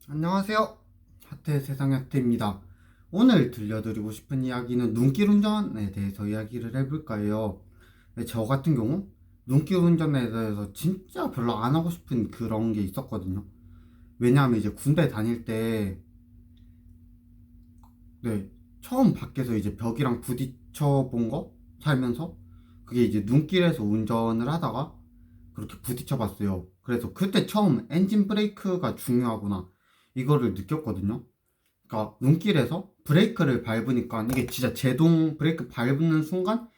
안녕하세요. 하트의 세상 하트입니다. 오늘 들려드리고 싶은 이야기는 눈길 운전에 대해서 이야기를 해볼까 해요. 저 같은 경우 눈길 운전에 대해서 진짜 별로 안 하고 싶은 그런 게 있었거든요. 왜냐하면 이제 군대 다닐 때, 네, 처음 밖에서 이제 벽이랑 부딪혀 본 거 살면서 그게 이제 눈길에서 운전을 하다가 그렇게 부딪혀 봤어요. 그래서 그때 처음 엔진 브레이크가 중요하구나 이거를 느꼈거든요. 그러니까 눈길에서 브레이크를 밟으니까 이게 진짜 제동 브레이크 밟는 순간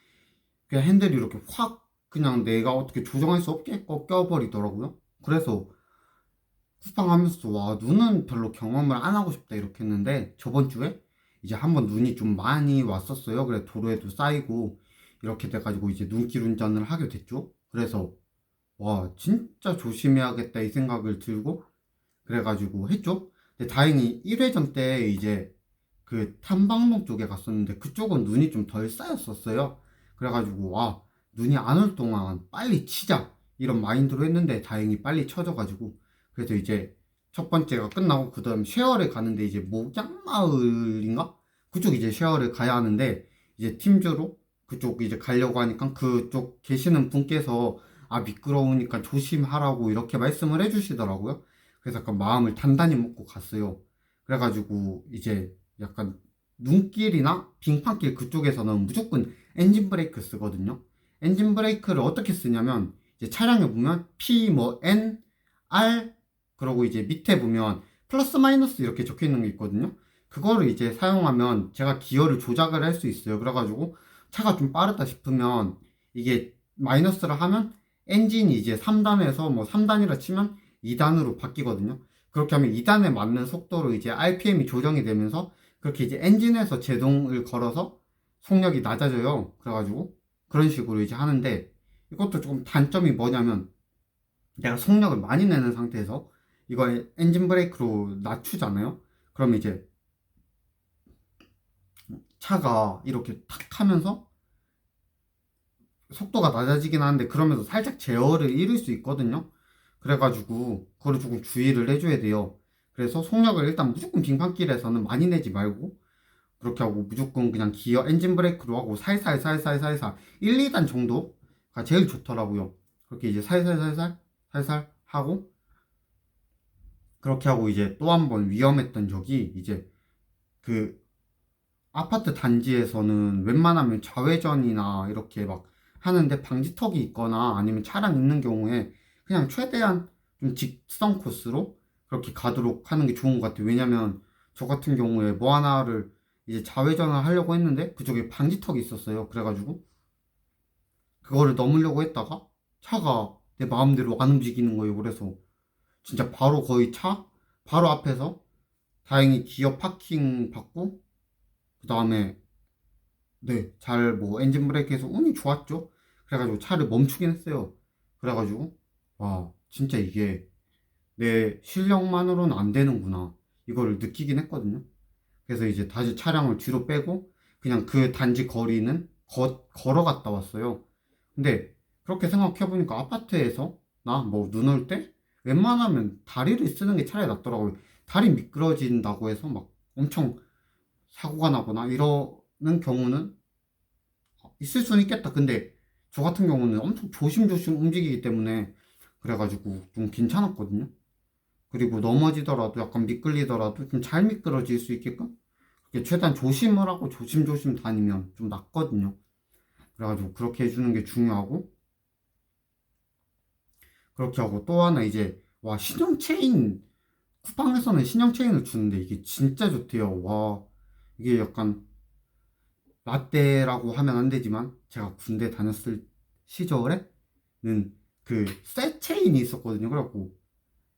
그냥 핸들이 이렇게 확 그냥 내가 어떻게 조정할 수 없게 꺾여버리더라고요. 그래서 쿠팡하면서 와 눈은 별로 경험을 안 하고 싶다 이렇게 했는데 저번 주에 이제 한번 눈이 좀 많이 왔었어요. 그래 도로에도 쌓이고 이렇게 돼가지고 이제 눈길 운전을 하게 됐죠. 그래서 와 진짜 조심해야겠다 이 생각을 들고 그래가지고 했죠. 근데 다행히 1회전 때 이제 그 탐방로 쪽에 갔었는데 그쪽은 눈이 좀 덜 쌓였었어요. 그래가지고 눈이 안 올 동안 빨리 치자 이런 마인드로 했는데 다행히 빨리 쳐져가지고 그래서 이제 첫 번째가 끝나고 그 다음 쉐어를 가는데 이제 목장마을인가? 그쪽 이제 쉐어를 가야 하는데 이제 팀주로 그쪽 이제 가려고 하니까 그쪽 계시는 분께서 미끄러우니까 조심하라고 이렇게 말씀을 해주시더라고요. 그래서 약간 마음을 단단히 먹고 갔어요. 그래가지고 이제 약간 눈길이나 빙판길 그쪽에서는 무조건 엔진 브레이크 쓰거든요. 엔진 브레이크를 어떻게 쓰냐면 이제 차량에 보면 P 뭐 N R 그러고 이제 밑에 보면 플러스 마이너스 이렇게 적혀 있는 게 있거든요. 그거를 이제 사용하면 제가 기어를 조작을 할 수 있어요. 그래가지고 차가 좀 빠르다 싶으면 이게 마이너스를 하면 엔진이 이제 3단에서 뭐 3단이라 치면 2단으로 바뀌거든요. 그렇게 하면 2단에 맞는 속도로 이제 RPM이 조정이 되면서 그렇게 이제 엔진에서 제동을 걸어서 속력이 낮아져요. 그래가지고 그런 식으로 이제 하는데 이것도 조금 단점이 뭐냐면 내가 속력을 많이 내는 상태에서 이거 엔진 브레이크로 낮추잖아요. 그러면 이제 차가 이렇게 탁 하면서 속도가 낮아지긴 하는데 그러면서 살짝 제어를 잃을 수 있거든요. 그래가지고 그거를 조금 주의를 해줘야 돼요. 그래서 속력을 일단 무조건 빙판길에서는 많이 내지 말고 그렇게 하고 무조건 그냥 기어 엔진 브레이크로 하고 살살 1, 2단 정도가 제일 좋더라고요. 그렇게 이제 살살 하고 그렇게 하고 이제 또 한 번 위험했던 적이 이제 그 아파트 단지에서는 웬만하면 좌회전이나 이렇게 막 하는데 방지턱이 있거나 아니면 차량 있는 경우에 그냥 최대한 좀 직선 코스로 그렇게 가도록 하는 게 좋은 것 같아요. 왜냐면 저 같은 경우에 뭐 하나를 이제 좌회전을 하려고 했는데 그쪽에 방지턱이 있었어요. 그래가지고 그거를 넘으려고 했다가 차가 내 마음대로 안 움직이는 거예요. 그래서 진짜 바로 거의 차 바로 앞에서 다행히 기어 파킹 받고 그 다음에 네, 잘 뭐 엔진 브레이크에서 운이 좋았죠. 그래가지고 차를 멈추긴 했어요. 그래가지고 와 진짜 이게 내 실력만으로는 안 되는구나 이거를 느끼긴 했거든요. 그래서 이제 다시 차량을 뒤로 빼고 그냥 그 단지 거리는 걸어갔다 왔어요. 근데 그렇게 생각해보니까 아파트에서 나 뭐 눈 올 때 웬만하면 다리를 쓰는 게 차라리 낫더라고요. 다리 미끄러진다고 해서 막 엄청 사고가 나거나 이러는 경우는 있을 수는 있겠다. 근데 저 같은 경우는 엄청 조심조심 움직이기 때문에 그래가지고 좀 괜찮았거든요. 그리고 넘어지더라도 약간 미끌리더라도 좀 잘 미끄러질 수 있게끔 그렇게 최대한 조심을 하고 조심조심 다니면 좀 낫거든요. 그래가지고 그렇게 해주는 게 중요하고 그렇게 하고 또 하나 이제 와 신형 체인 쿠팡에서는 신형 체인을 주는데 이게 진짜 좋대요. 와 이게 약간 라떼라고 하면 안 되지만 제가 군대 다녔을 시절에는 그 새 체인이 있었거든요. 그래갖고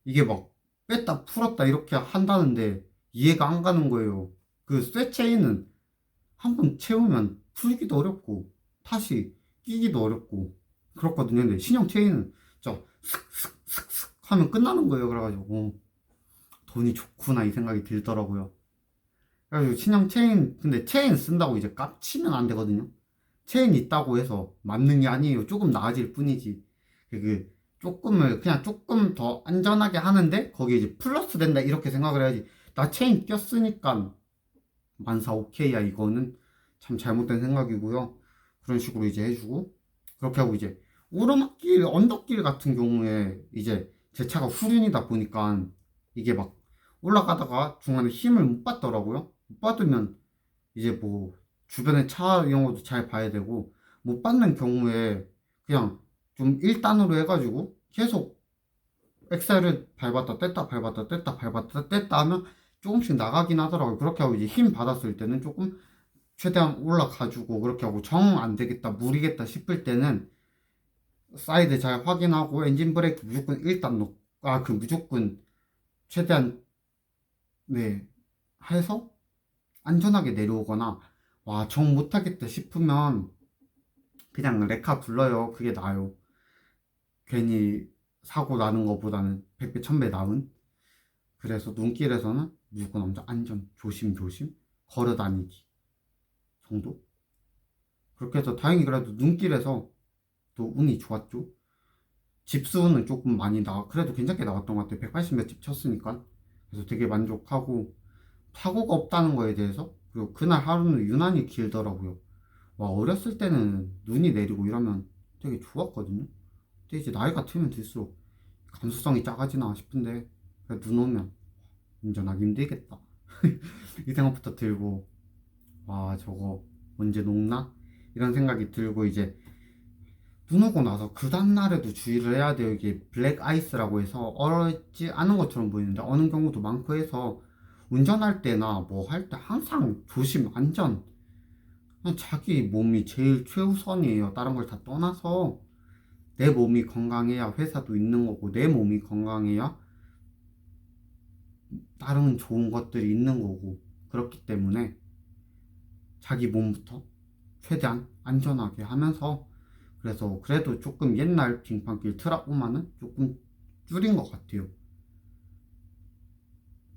이게 막 뺐다 풀었다 이렇게 한다는데 이해가 안 가는 거예요. 그 쇠 체인은 한 번 채우면 풀기도 어렵고 다시 끼기도 어렵고 그렇거든요. 근데 신형 체인은 저 슥슥슥슥 하면 끝나는 거예요. 그래가지고 돈이 좋구나 이 생각이 들더라고요. 그래가지고 신형 체인 근데 체인 쓴다고 이제 깝치면 안 되거든요. 체인 있다고 해서 맞는 게 아니에요. 조금 나아질 뿐이지. 그 조금을 그냥 조금 더 안전하게 하는데 거기에 이제 플러스 된다 이렇게 생각을 해야지. 나 체인 꼈으니까 만사 오케이야. 이거는 참 잘못된 생각이고요. 그런 식으로 이제 해주고 그렇게 하고 이제 오르막길 언덕길 같은 경우에 이제 제 차가 후륜이다 보니까 이게 막 올라가다가 중간에 힘을 못 받더라고요. 못 받으면 이제 뭐 주변의 차 이런 것도 잘 봐야 되고 못 받는 경우에 그냥 좀 1단으로 해가지고 계속 엑셀을 밟았다 뗐다 밟았다 뗐다 밟았다 뗐다 하면 조금씩 나가긴 하더라고요. 그렇게 하고 이제 힘 받았을 때는 조금 최대한 올라가주고 그렇게 하고 정 안 되겠다 무리겠다 싶을 때는 사이드 잘 확인하고 엔진 브레이크 무조건 일단 놓고 그 무조건 최대한 네 해서 안전하게 내려오거나 와 정 못하겠다 싶으면 그냥 레카 불러요. 그게 나아요. 괜히 사고 나는 것보다는 100배 1000배 나은. 그래서 눈길에서는 무조건 엄청 안전 조심조심 걸어 다니기 정도. 그렇게 해서 다행히 그래도 눈길에서 또 운이 좋았죠. 집수는 조금 많이 그래도 괜찮게 나왔던 것 같아요. 180 몇 집 쳤으니까. 그래서 되게 만족하고 사고가 없다는 거에 대해서. 그리고 그날 하루는 유난히 길더라고요. 와, 어렸을 때는 눈이 내리고 이러면 되게 좋았거든요. 근데 이제 나이가 들면 들수록 감수성이 작아지나 싶은데 눈 오면 운전하기 힘들겠다. 이 생각부터 들고 와 저거 언제 녹나? 이런 생각이 들고 이제 눈 오고 나서 그 다음날에도 주의를 해야 돼요. 이게 블랙 아이스라고 해서 얼지 않은 것처럼 보이는데 어느 경우도 많고 해서 운전할 때나 뭐 할 때 항상 조심 안전. 그냥 자기 몸이 제일 최우선이에요. 다른 걸 다 떠나서 내 몸이 건강해야 회사도 있는 거고 내 몸이 건강해야 다른 좋은 것들이 있는 거고 그렇기 때문에 자기 몸부터 최대한 안전하게 하면서 그래서 그래도 조금 옛날 빙판길 트라우마는 조금 줄인 것 같아요.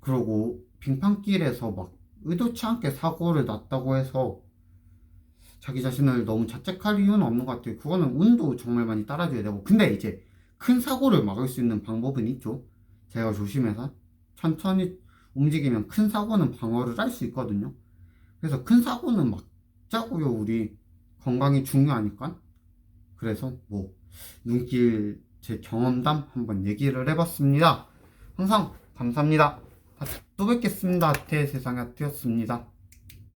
그리고 빙판길에서 막 의도치 않게 사고를 났다고 해서 자기 자신을 너무 자책할 이유는 없는 것 같아요. 그거는 운도 정말 많이 따라줘야 되고 근데 이제 큰 사고를 막을 수 있는 방법은 있죠. 제가 조심해서 천천히 움직이면 큰 사고는 방어를 할 수 있거든요. 그래서 큰 사고는 막자고요. 우리 건강이 중요하니까. 그래서 뭐 눈길 제 경험담 한번 얘기를 해봤습니다. 항상 감사합니다. 또 뵙겠습니다. 아태의 세상에 아태였습니다.